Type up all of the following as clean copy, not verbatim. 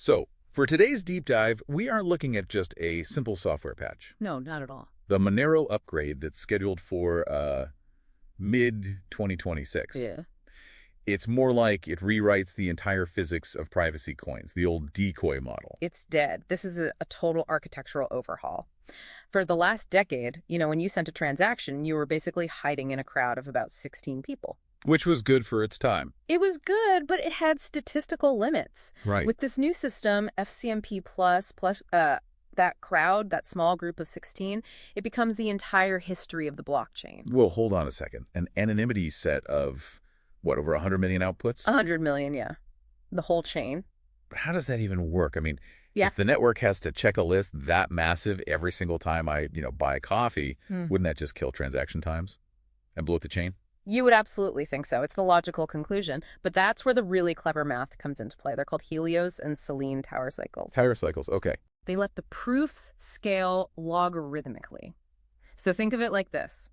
So, for today's deep dive, we aren't looking at just a simple software patch. No, not at all. The Monero upgrade that's scheduled for mid-2026. Yeah. It's more like it rewrites the entire physics of privacy coins, the old decoy model. It's dead. This is a total architectural overhaul. For the last decade, when you sent a transaction, you were basically hiding in a crowd of about 16 people. Which was good for its time. It was good, but it had statistical limits. Right. With this new system, FCMP plus that crowd, that small group of 16, it becomes the entire history of the blockchain. Well, hold on a second. An anonymity set of, what, over 100 million outputs? 100 million, yeah. The whole chain. How does that even work? I mean, Yeah. if the network has to check a list that massive every single time I, buy coffee, wouldn't that just kill transaction times and bloat the chain? You would absolutely think so. It's the logical conclusion. But that's where the really clever math comes into play. They're called Helios and Selene tower cycles. Tower cycles, okay. They let the proofs scale logarithmically. So think of it like this.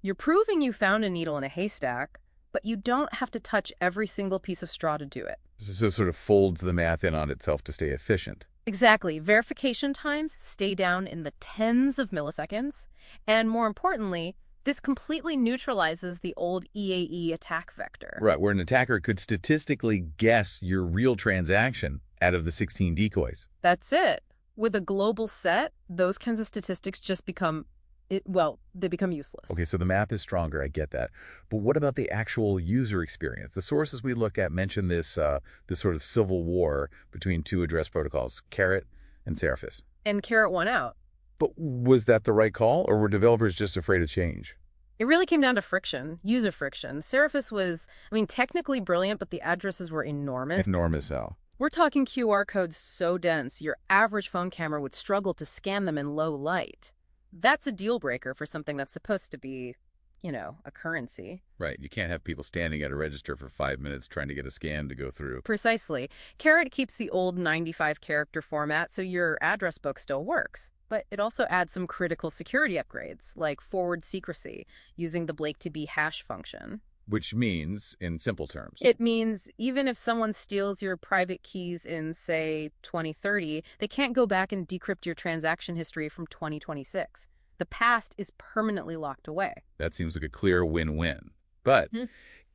You're proving you found a needle in a haystack, but you don't have to touch every single piece of straw to do it. So it sort of folds the math in on itself to stay efficient. Exactly. Verification times stay down in the tens of milliseconds. And more importantly, this completely neutralizes the old EAE attack vector. Right, where an attacker could statistically guess your real transaction out of the 16 decoys. That's it. With a global set, those kinds of statistics just become, they become useless. Okay, so the map is stronger, I get that. But what about the actual user experience? The sources we look at mention this sort of civil war between two address protocols, Carrot and Seraphis. And Carrot won out. But was that the right call, or were developers just afraid of change? It really came down to friction, user friction. Seraphis was, technically brilliant, but the addresses were enormous. Enormous, how? We're talking QR codes so dense, your average phone camera would struggle to scan them in low light. That's a deal breaker for something that's supposed to be, a currency. Right. You can't have people standing at a register for 5 minutes trying to get a scan to go through. Precisely. Carrot keeps the old 95-character format, so your address book still works. But it also adds some critical security upgrades, like forward secrecy, using the Blake2B hash function. Which means, in simple terms, It means even if someone steals your private keys in, say, 2030, they can't go back and decrypt your transaction history from 2026. The past is permanently locked away. that seems like a clear win-win. But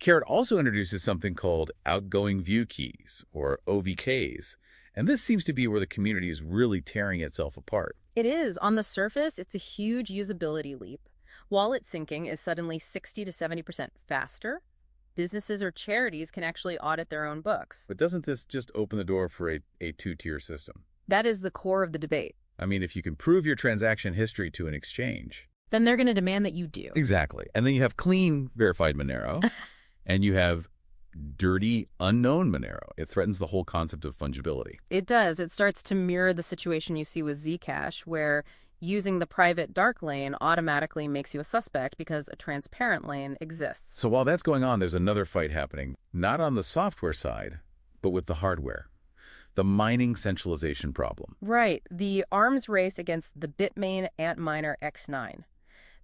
Carrot also introduces something called outgoing view keys, or OVKs. And this seems to be where the community is really tearing itself apart. It is. On the surface, it's a huge usability leap. Wallet syncing is suddenly 60 to 70% faster. Businesses or charities can actually audit their own books. But doesn't this just open the door for a two-tier system? That is the core of the debate. I mean, if you can prove your transaction history to an exchange. Then they're going to demand that you do. Exactly. And then you have clean, verified Monero, and you have dirty, unknown Monero. It threatens the whole concept of fungibility. It does. It starts to mirror the situation you see with Zcash, where using the private dark lane automatically makes you a suspect because a transparent lane exists. So while that's going on, there's another fight happening, not on the software side, but with the hardware. The mining centralization problem. Right. The arms race against the Bitmain Antminer X9.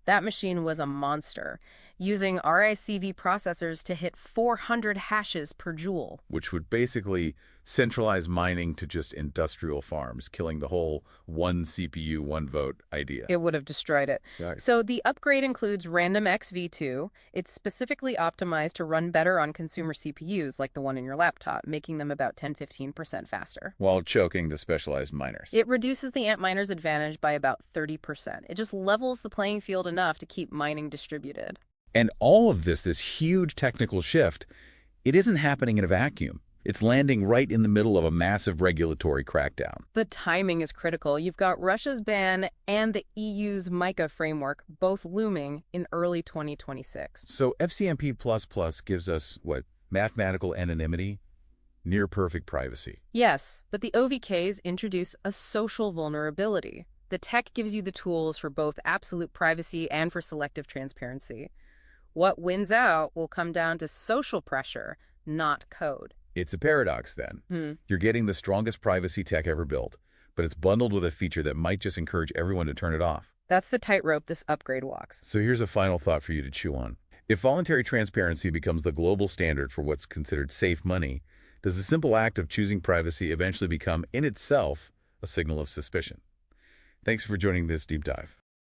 That machine was a monster, using RICV processors to hit 400 hashes per joule. Which would basically centralize mining to just industrial farms, killing the whole one CPU, one vote idea. It would have destroyed it. Right. So the upgrade includes RandomX V2. It's specifically optimized to run better on consumer CPUs like the one in your laptop, making them about 10-15% faster. While choking the specialized miners. It reduces the Antminer's advantage by about 30%. It just levels the playing field enough to keep mining distributed. And all of this huge technical shift, it isn't happening in a vacuum. It's landing right in the middle of a massive regulatory crackdown. The timing is critical. You've got Russia's ban and the EU's MiCA framework both looming in early 2026. So FCMP++ gives us, what, mathematical anonymity? Near perfect privacy. Yes, but the OVKs introduce a social vulnerability. The tech gives you the tools for both absolute privacy and for selective transparency. What wins out will come down to social pressure, not code. It's a paradox, then. You're getting the strongest privacy tech ever built, but it's bundled with a feature that might just encourage everyone to turn it off. That's the tightrope this upgrade walks. So here's a final thought for you to chew on. If voluntary transparency becomes the global standard for what's considered safe money, does the simple act of choosing privacy eventually become, in itself, a signal of suspicion? Thanks for joining this deep dive.